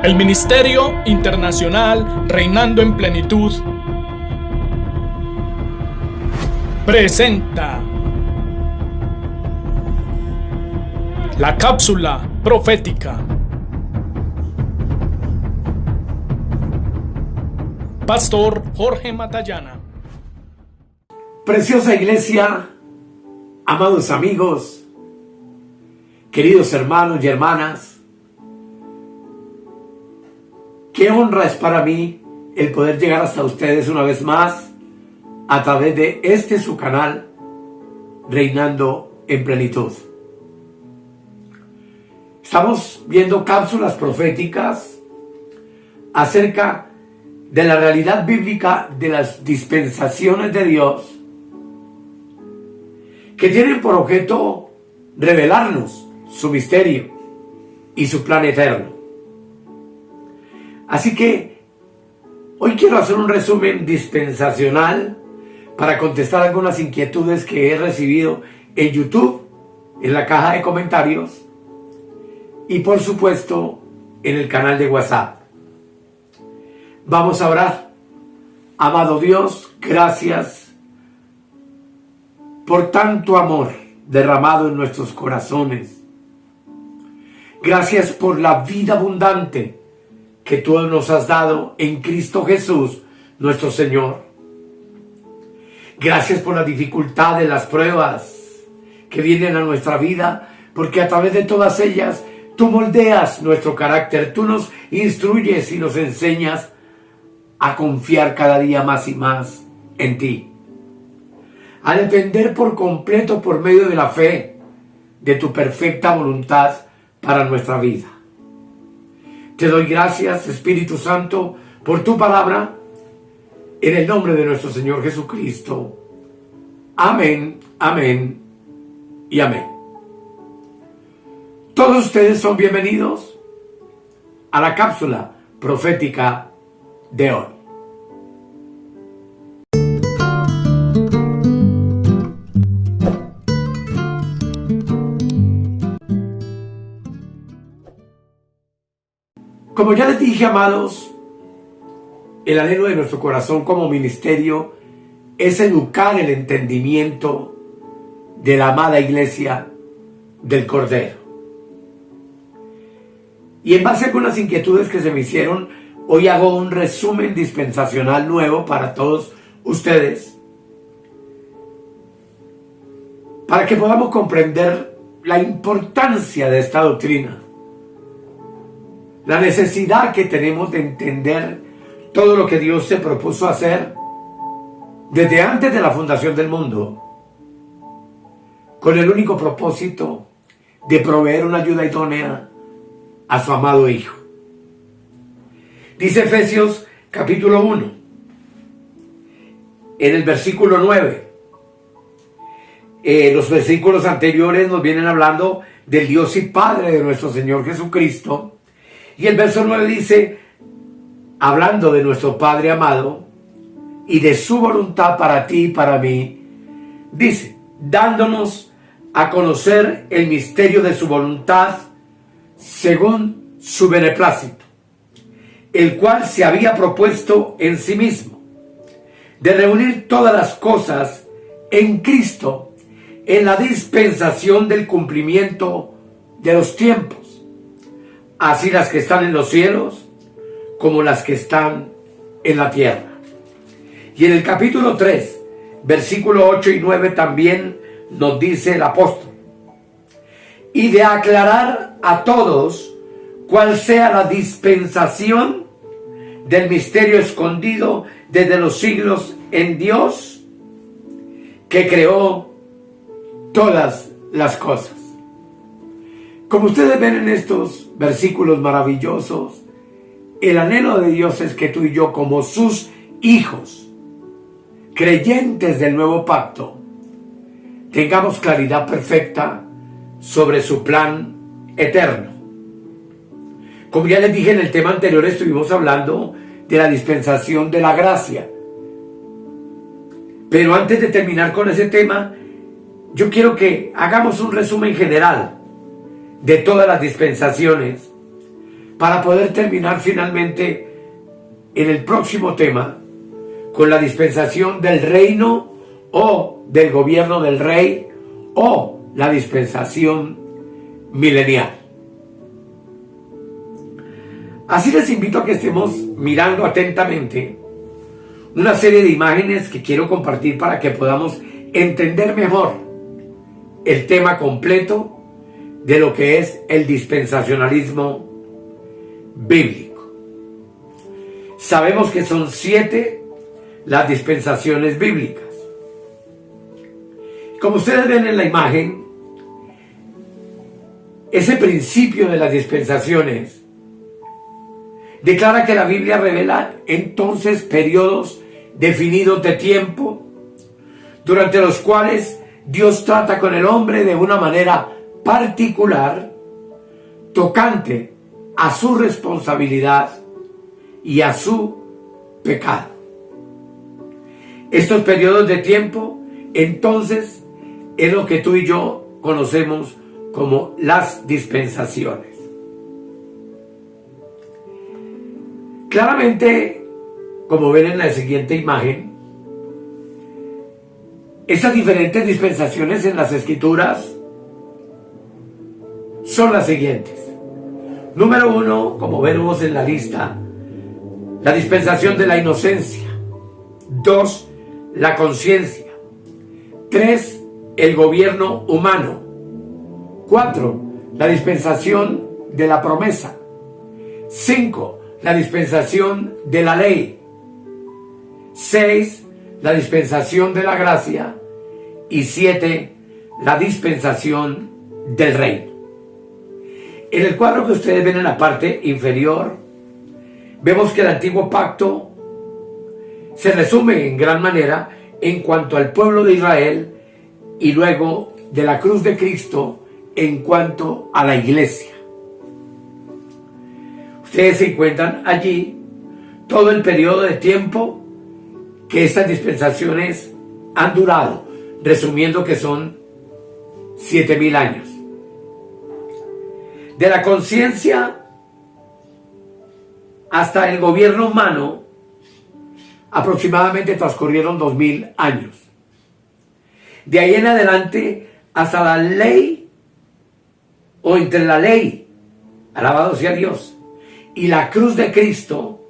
El Ministerio Internacional Reinando en Plenitud presenta la cápsula profética. Pastor Jorge Matallana. Preciosa iglesia, amados amigos, queridos hermanos y hermanas, qué honra es para mí el poder llegar hasta ustedes una vez más a través de su canal, Reinando en Plenitud. Estamos viendo cápsulas proféticas acerca de la realidad bíblica de las dispensaciones de Dios, que tienen por objeto revelarnos su misterio y su plan eterno. Así que hoy quiero hacer un resumen dispensacional para contestar algunas inquietudes que he recibido en YouTube, en la caja de comentarios y por supuesto en el canal de WhatsApp. Vamos a orar. Amado Dios, gracias por tanto amor derramado en nuestros corazones. Gracias por la vida abundante que tú nos has dado en Cristo Jesús, nuestro Señor. Gracias por la dificultad de las pruebas que vienen a nuestra vida, porque a través de todas ellas tú moldeas nuestro carácter, tú nos instruyes y nos enseñas a confiar cada día más y más en ti, a depender por completo por medio de la fe de tu perfecta voluntad para nuestra vida. Te doy gracias, Espíritu Santo, por tu palabra, en el nombre de nuestro Señor Jesucristo. Amén, amén y amén. Todos ustedes son bienvenidos a la cápsula profética de hoy. Como ya les dije, amados, el anhelo de nuestro corazón como ministerio es educar el entendimiento de la amada iglesia del Cordero. Y en base a algunas inquietudes que se me hicieron, hoy hago un resumen dispensacional nuevo para todos ustedes, para que podamos comprender la importancia de esta doctrina, la necesidad que tenemos de entender todo lo que Dios se propuso hacer desde antes de la fundación del mundo, con el único propósito de proveer una ayuda idónea a su amado Hijo. Dice Efesios capítulo 1, en el versículo 9. Los versículos anteriores nos vienen hablando del Dios y Padre de nuestro Señor Jesucristo. Y el verso 9 dice, hablando de nuestro Padre amado y de su voluntad para ti y para mí, dice, dándonos a conocer el misterio de su voluntad según su beneplácito, el cual se había propuesto en sí mismo, de reunir todas las cosas en Cristo, en la dispensación del cumplimiento de los tiempos, así las que están en los cielos como las que están en la tierra. Y en el capítulo 3, versículo 8 y 9 también nos dice el apóstol, y de aclarar a todos cuál sea la dispensación del misterio escondido desde los siglos en Dios, que creó todas las cosas. Como ustedes ven en estos versículos maravillosos, el anhelo de Dios es que tú y yo, como sus hijos, creyentes del nuevo pacto, tengamos claridad perfecta sobre su plan eterno. Como ya les dije en el tema anterior, estuvimos hablando de la dispensación de la gracia. Pero antes de terminar con ese tema, yo quiero que hagamos un resumen general de todas las dispensaciones para poder terminar finalmente en el próximo tema con la dispensación del reino o del gobierno del rey o la dispensación milenial. Así les invito a que estemos mirando atentamente una serie de imágenes que quiero compartir para que podamos entender mejor el tema completo de lo que es el dispensacionalismo bíblico. Sabemos que son 7 las dispensaciones bíblicas. Como ustedes ven en la imagen, ese principio de las dispensaciones declara que la Biblia revela entonces periodos definidos de tiempo durante los cuales Dios trata con el hombre de una manera particular, tocante a su responsabilidad y a su pecado. Estos periodos de tiempo, entonces, es lo que tú y yo conocemos como las dispensaciones. Claramente, como ven en la siguiente imagen, estas diferentes dispensaciones en las Escrituras son las siguientes. Número 1, como vemos en la lista, la dispensación de la inocencia. 2, la conciencia. 3, el gobierno humano. 4, la dispensación de la promesa. 5, la dispensación de la ley. 6, la dispensación de la gracia. Y 7, la dispensación del reino. En el cuadro que ustedes ven en la parte inferior, vemos que el antiguo pacto se resume en gran manera en cuanto al pueblo de Israel y luego de la cruz de Cristo en cuanto a la iglesia. Ustedes se encuentran allí todo el periodo de tiempo que estas dispensaciones han durado, resumiendo que son 7,000 años. De la conciencia hasta el gobierno humano, aproximadamente transcurrieron 2,000 años. De ahí en adelante hasta la ley, o entre la ley, alabado sea Dios, y la cruz de Cristo,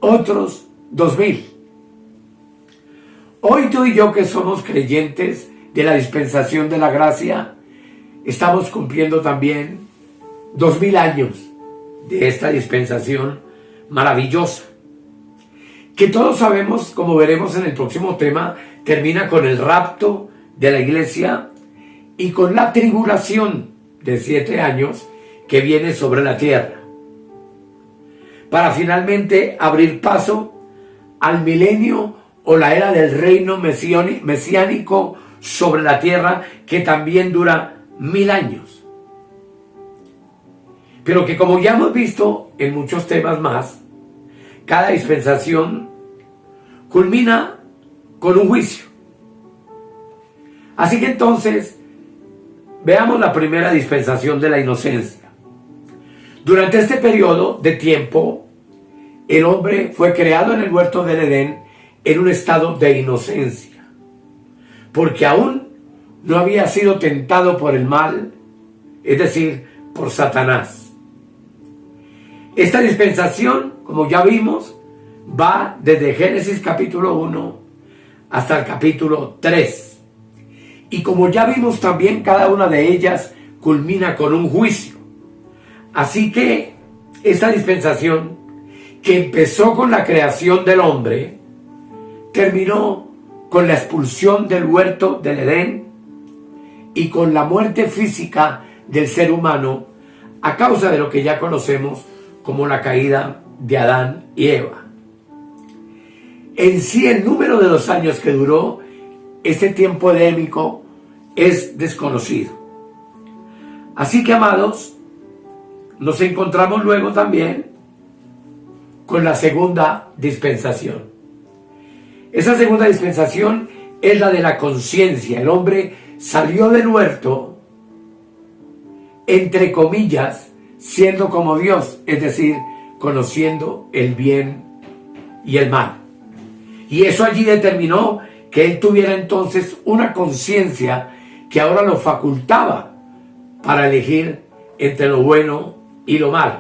otros 2,000. Hoy tú y yo, que somos creyentes de la dispensación de la gracia, estamos cumpliendo también 2,000 años de esta dispensación maravillosa, que todos sabemos, como veremos en el próximo tema, termina con el rapto de la iglesia y con la tribulación de 7 años que viene sobre la tierra, para finalmente abrir paso al milenio o la era del reino mesiánico sobre la tierra, que también dura 1,000 años. Pero que, como ya hemos visto en muchos temas más, cada dispensación culmina con un juicio. Así que entonces, veamos la primera dispensación de la inocencia. Durante este periodo de tiempo, el hombre fue creado en el huerto del Edén en un estado de inocencia, porque aún no había sido tentado por el mal, es decir, por Satanás. Esta dispensación, como ya vimos, va desde Génesis capítulo 1 hasta el capítulo 3. Y como ya vimos también, cada una de ellas culmina con un juicio. Así que esta dispensación, que empezó con la creación del hombre, terminó con la expulsión del huerto del Edén y con la muerte física del ser humano a causa de lo que ya conocemos como la caída de Adán y Eva. En sí, el número de los años que duró este tiempo edémico es desconocido. Así que, amados, nos encontramos luego también con la segunda dispensación. Esa segunda dispensación es la de la conciencia. El hombre salió del huerto, entre comillas, siendo como Dios, es decir, conociendo el bien y el mal. Y eso allí determinó que él tuviera entonces una conciencia que ahora lo facultaba para elegir entre lo bueno y lo malo.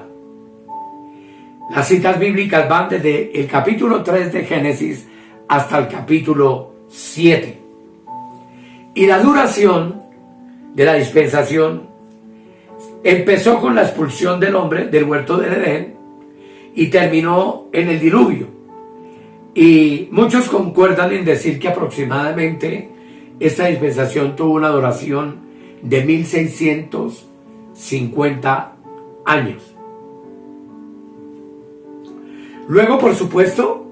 Las citas bíblicas van desde el capítulo 3 de Génesis hasta el capítulo 7. Y la duración de la dispensación empezó con la expulsión del hombre del huerto del Edén y terminó en el diluvio. Y muchos concuerdan en decir que aproximadamente esta dispensación tuvo una duración de 1650 años. Luego, por supuesto,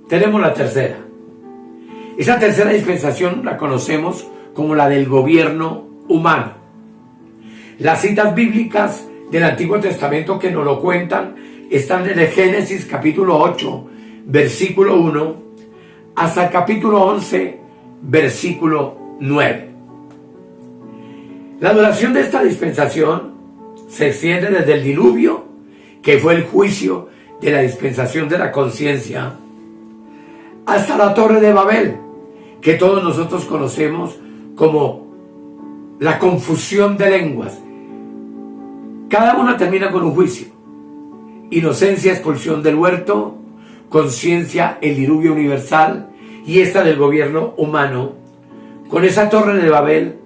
tenemos la tercera. Esa tercera dispensación la conocemos como la del gobierno humano. Las citas bíblicas del Antiguo Testamento que nos lo cuentan están desde Génesis capítulo 8, versículo 1, hasta el capítulo 11, versículo 9. La duración de esta dispensación se extiende desde el diluvio, que fue el juicio de la dispensación de la conciencia, hasta la Torre de Babel, que todos nosotros conocemos como la confusión de lenguas. Cada una termina con un juicio: inocencia, expulsión del huerto; conciencia, el diluvio universal; y esta del gobierno humano, con esa Torre de Babel,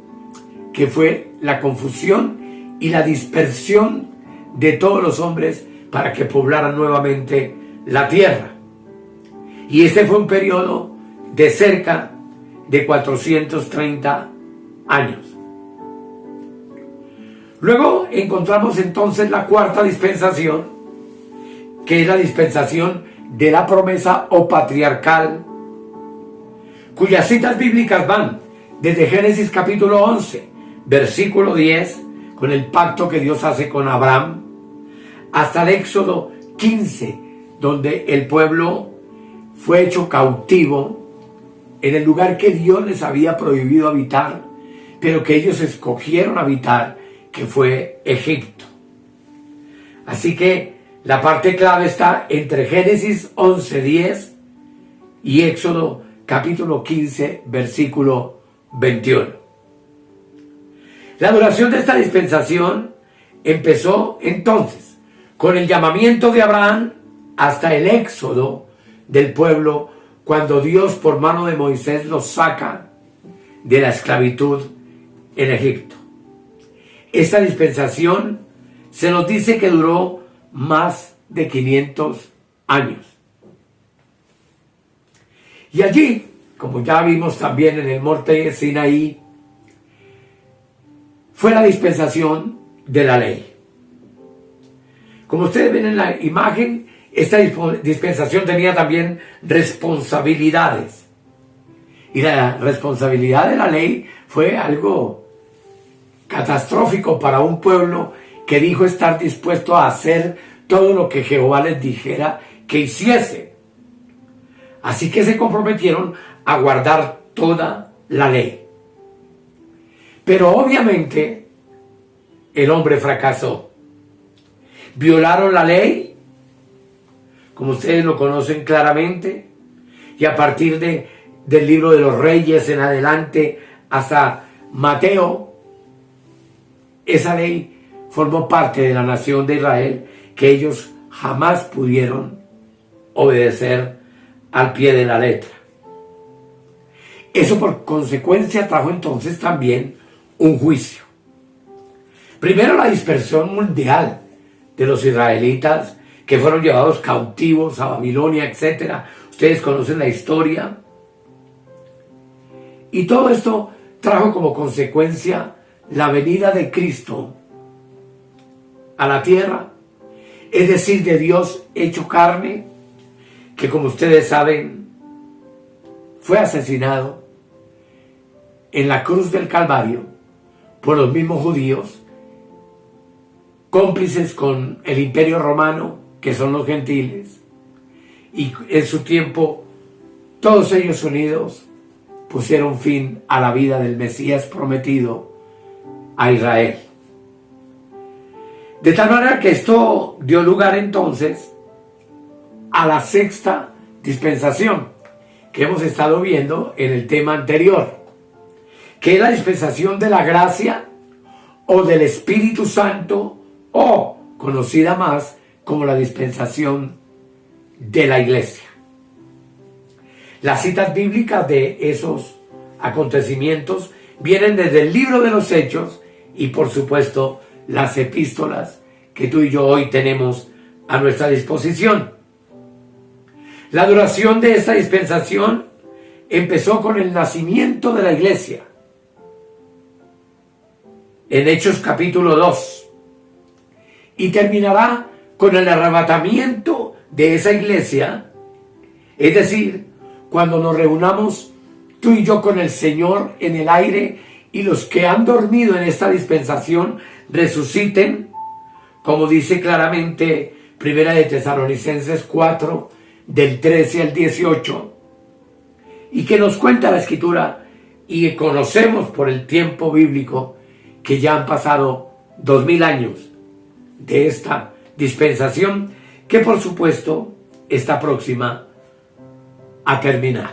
que fue la confusión y la dispersión de todos los hombres para que poblaran nuevamente la tierra. Y este fue un periodo de cerca de 430 años. Luego encontramos entonces la cuarta dispensación, que es la dispensación de la promesa o patriarcal, cuyas citas bíblicas van desde Génesis capítulo 11, versículo 10, con el pacto que Dios hace con Abraham, hasta el Éxodo 15, donde el pueblo fue hecho cautivo en el lugar que Dios les había prohibido habitar, pero que ellos escogieron habitar, que fue Egipto. Así que la parte clave está entre Génesis 11:10 y Éxodo capítulo 15, versículo 21. La duración de esta dispensación empezó entonces con el llamamiento de Abraham hasta el éxodo del pueblo, cuando Dios por mano de Moisés los saca de la esclavitud en Egipto. Esta dispensación se nos dice que duró más de 500 años. Y allí, como ya vimos también en el monte de Sinaí, fue la dispensación de la ley. Como ustedes ven en la imagen, esta dispensación tenía también responsabilidades. Y la responsabilidad de la ley fue algo catastrófico para un pueblo que dijo estar dispuesto a hacer todo lo que Jehová les dijera que hiciese. Así que se comprometieron a guardar toda la ley. Pero obviamente el hombre fracasó. Violaron la ley, como ustedes lo conocen claramente, y a partir del libro de los Reyes en adelante hasta Mateo, esa ley formó parte de la nación de Israel, que ellos jamás pudieron obedecer al pie de la letra. Eso por consecuencia trajo entonces también un juicio. Primero, la dispersión mundial de los israelitas, que fueron llevados cautivos a Babilonia, etc. Ustedes conocen la historia. Y todo esto trajo como consecuencia la venida de Cristo a la tierra, es decir, de Dios hecho carne, que como ustedes saben, fue asesinado en la cruz del Calvario por los mismos judíos, cómplices con el Imperio Romano, que son los gentiles, y en su tiempo todos ellos unidos pusieron fin a la vida del Mesías prometido a Israel. De tal manera que esto dio lugar entonces a la sexta dispensación que hemos estado viendo en el tema anterior, que es la dispensación de la gracia o del Espíritu Santo, o conocida más como la dispensación de la iglesia. Las citas bíblicas de esos acontecimientos vienen desde el libro de los Hechos y por supuesto las epístolas que tú y yo hoy tenemos a nuestra disposición. La duración de esta dispensación empezó con el nacimiento de la iglesia en Hechos capítulo 2 y terminará con el arrebatamiento de esa iglesia, es decir, cuando nos reunamos tú y yo con el Señor en el aire y los que han dormido en esta dispensación resuciten, como dice claramente Primera de Tesalonicenses 4, del 13 al 18, y que nos cuenta la Escritura y conocemos por el tiempo bíblico que ya han pasado 2000 años de esta dispensación, que por supuesto está próxima a terminar.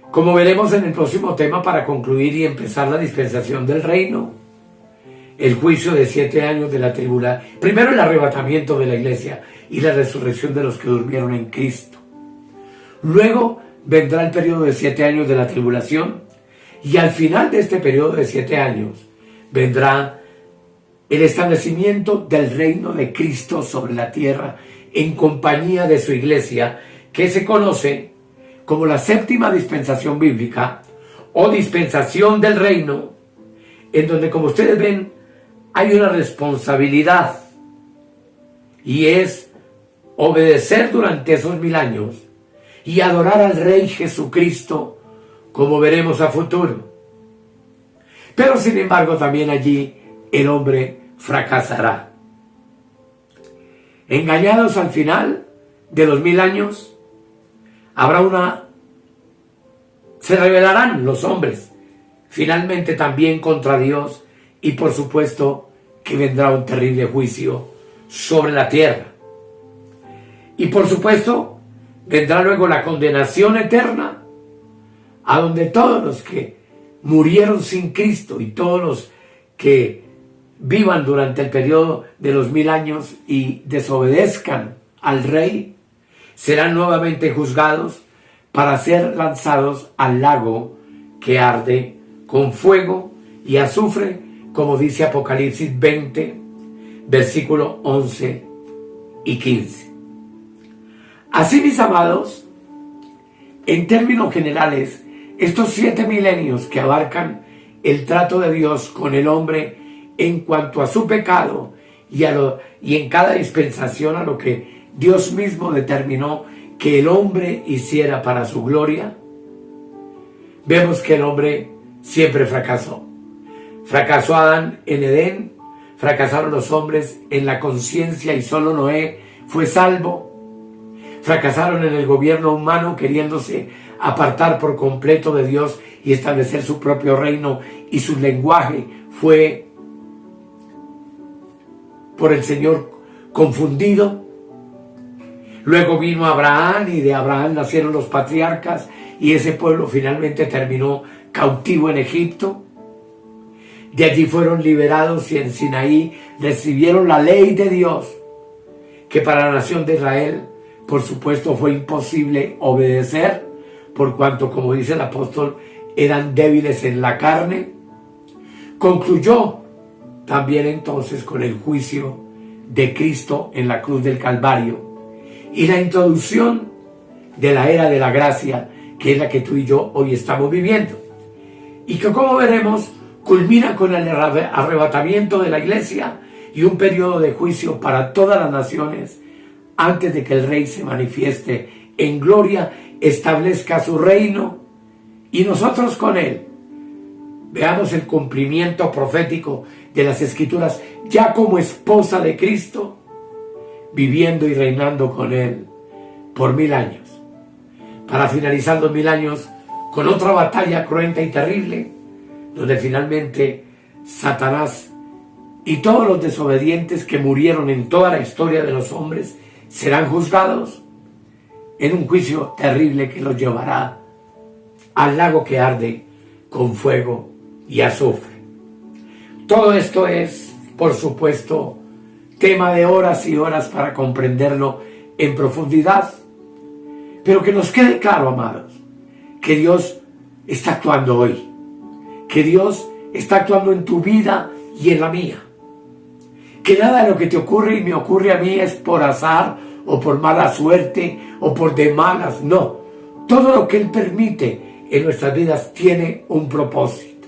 Como veremos en el próximo tema, para concluir y empezar la dispensación del reino, el juicio de 7 años de la tribulación, primero el arrebatamiento de la iglesia y la resurrección de los que durmieron en Cristo. Luego vendrá el periodo de 7 años de la tribulación, y al final de este periodo de 7 años vendrá el establecimiento del reino de Cristo sobre la tierra en compañía de su iglesia, que se conoce como la séptima dispensación bíblica o dispensación del reino, en donde, como ustedes ven, hay una responsabilidad, y es obedecer durante esos 1000 años y adorar al Rey Jesucristo, como veremos a futuro. Pero sin embargo también allí el hombre fracasará. Engañados al final de los 1000 años, se rebelarán los hombres finalmente también contra Dios, y por supuesto que vendrá un terrible juicio sobre la tierra. Y por supuesto vendrá luego la condenación eterna, a donde todos los que murieron sin Cristo y todos los que vivan durante el periodo de los 1000 años y desobedezcan al Rey, serán nuevamente juzgados para ser lanzados al lago que arde con fuego y azufre, como dice Apocalipsis 20, versículo 11 y 15. Así, mis amados, en términos generales, estos 7 milenios que abarcan el trato de Dios con el hombre en cuanto a su pecado y en cada dispensación a lo que Dios mismo determinó que el hombre hiciera para su gloria, vemos que el hombre siempre fracasó. Fracasó Adán en Edén, fracasaron los hombres en la conciencia y solo Noé fue salvo. Fracasaron en el gobierno humano, queriéndose apartar por completo de Dios y establecer su propio reino, y su lenguaje fue por el Señor confundido. Luego vino Abraham, y de Abraham nacieron los patriarcas, y ese pueblo finalmente terminó cautivo en Egipto. De allí fueron liberados y en Sinaí recibieron la ley de Dios, que para la nación de Israel, por supuesto, fue imposible obedecer, por cuanto, como dice el apóstol, eran débiles en la carne. Concluyó también entonces con el juicio de Cristo en la cruz del Calvario y la introducción de la era de la gracia, que es la que tú y yo hoy estamos viviendo, y que, como veremos, culmina con el arrebatamiento de la iglesia y un periodo de juicio para todas las naciones, antes de que el Rey se manifieste en gloria, establezca su reino y nosotros con él veamos el cumplimiento profético de las Escrituras, ya como esposa de Cristo, viviendo y reinando con él por 1000 años, para finalizar los 1000 años con otra batalla cruenta y terrible, donde finalmente Satanás y todos los desobedientes que murieron en toda la historia de los hombres serán juzgados en un juicio terrible que los llevará al lago que arde con fuego y azufre. Todo esto es, por supuesto, tema de horas y horas para comprenderlo en profundidad, pero que nos quede claro, amados, que Dios está actuando hoy, que Dios está actuando en tu vida y en la mía, que nada de lo que te ocurre y me ocurre a mí es por azar o por mala suerte o por de malas, no, todo lo que Él permite en nuestras vidas tiene un propósito.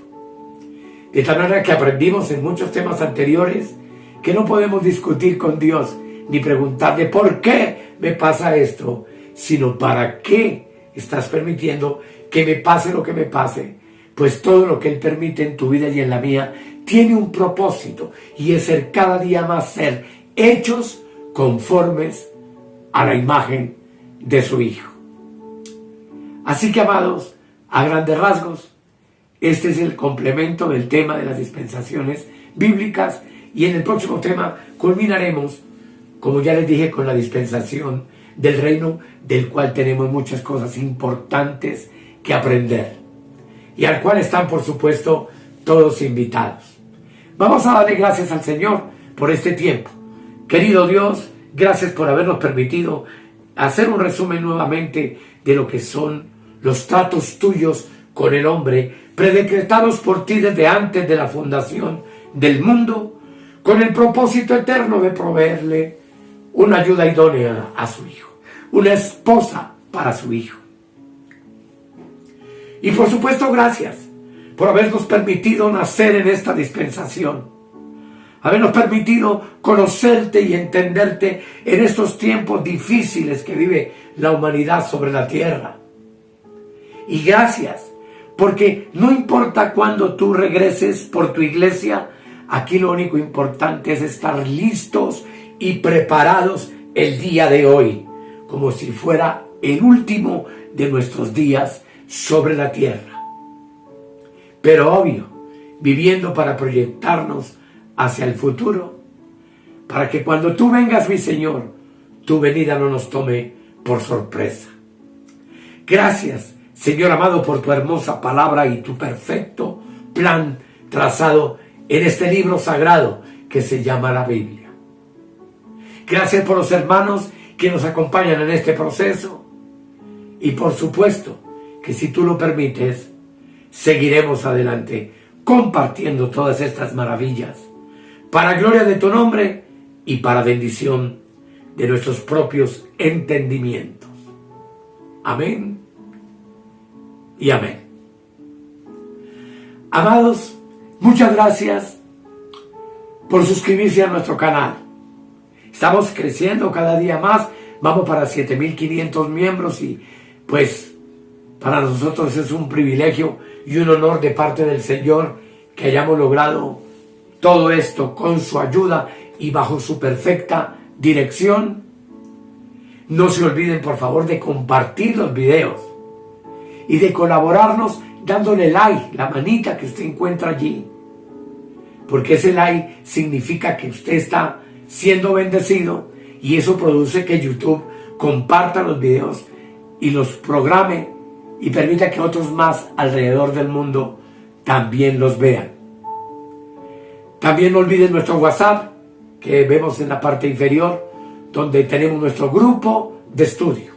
De tal manera que aprendimos en muchos temas anteriores que no podemos discutir con Dios ni preguntarle por qué me pasa esto, sino para qué estás permitiendo que me pase lo que me pase. Pues todo lo que Él permite en tu vida y en la mía tiene un propósito, y es ser cada día más ser hechos conformes a la imagen de su Hijo. Así que, amados, a grandes rasgos, este es el complemento del tema de las dispensaciones bíblicas, y en el próximo tema culminaremos, como ya les dije, con la dispensación del reino, del cual tenemos muchas cosas importantes que aprender, y al cual están, por supuesto, todos invitados. Vamos a darle gracias al Señor por este tiempo. Querido Dios, gracias por habernos permitido hacer un resumen nuevamente de lo que son los tratos tuyos con el hombre, predecretados por ti desde antes de la fundación del mundo, con el propósito eterno de proveerle una ayuda idónea a su hijo, una esposa para su hijo. Y por supuesto, gracias por habernos permitido nacer en esta dispensación, habernos permitido conocerte y entenderte en estos tiempos difíciles que vive la humanidad sobre la tierra. Y gracias, porque no importa cuándo tú regreses por tu iglesia, aquí lo único importante es estar listos y preparados el día de hoy, como si fuera el último de nuestros días sobre la tierra. Pero obvio, viviendo para proyectarnos hacia el futuro, para que cuando tú vengas, mi Señor, tu venida no nos tome por sorpresa. Gracias, Señor amado, por tu hermosa palabra y tu perfecto plan trazado en este libro sagrado que se llama la Biblia. Gracias por los hermanos que nos acompañan en este proceso, y por supuesto que si tú lo permites, seguiremos adelante compartiendo todas estas maravillas para gloria de tu nombre y para bendición de nuestros propios entendimientos. Amén y amén. Amados, muchas gracias por suscribirse a nuestro canal. Estamos creciendo cada día más, vamos para 7,500 miembros, y pues para nosotros es un privilegio y un honor de parte del Señor que hayamos logrado todo esto con su ayuda y bajo su perfecta dirección. No se olviden, por favor, de compartir los videos y de colaborarnos dándole like, la manita que usted encuentra allí, porque ese like significa que usted está siendo bendecido, y eso produce que YouTube comparta los videos y los programe y permita que otros más alrededor del mundo también los vean. También no olviden nuestro WhatsApp, que vemos en la parte inferior, donde tenemos nuestro grupo de estudio.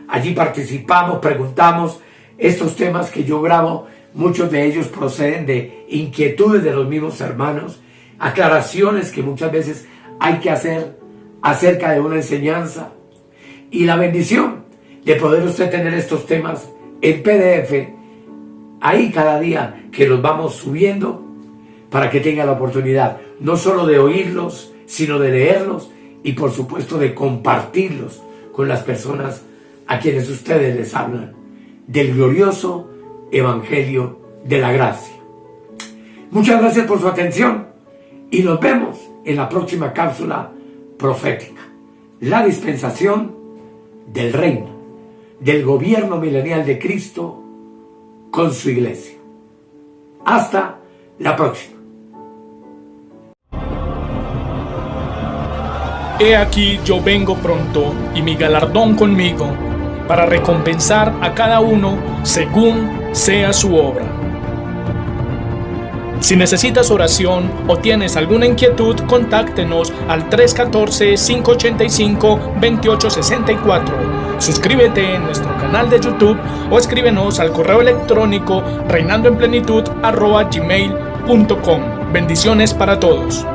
Allí participamos, preguntamos estos temas que yo grabo. Muchos de ellos proceden de inquietudes de los mismos hermanos, aclaraciones que muchas veces hay que hacer acerca de una enseñanza, y la bendición de poder usted tener estos temas en PDF ahí cada día que los vamos subiendo, para que tenga la oportunidad no solo de oírlos, sino de leerlos y por supuesto de compartirlos con las personas a quienes ustedes les hablan del glorioso Evangelio de la Gracia. Muchas gracias por su atención y nos vemos en la próxima cápsula profética, la dispensación del reino, del gobierno milenial de Cristo con su iglesia. Hasta la próxima. He aquí yo vengo pronto, y mi galardón conmigo, para recompensar a cada uno según sea su obra. Si necesitas oración o tienes alguna inquietud, contáctenos al 314-585-2864. Suscríbete en nuestro canal de YouTube o escríbenos al correo electrónico reinandoenplenitud@gmail.com. Bendiciones para todos.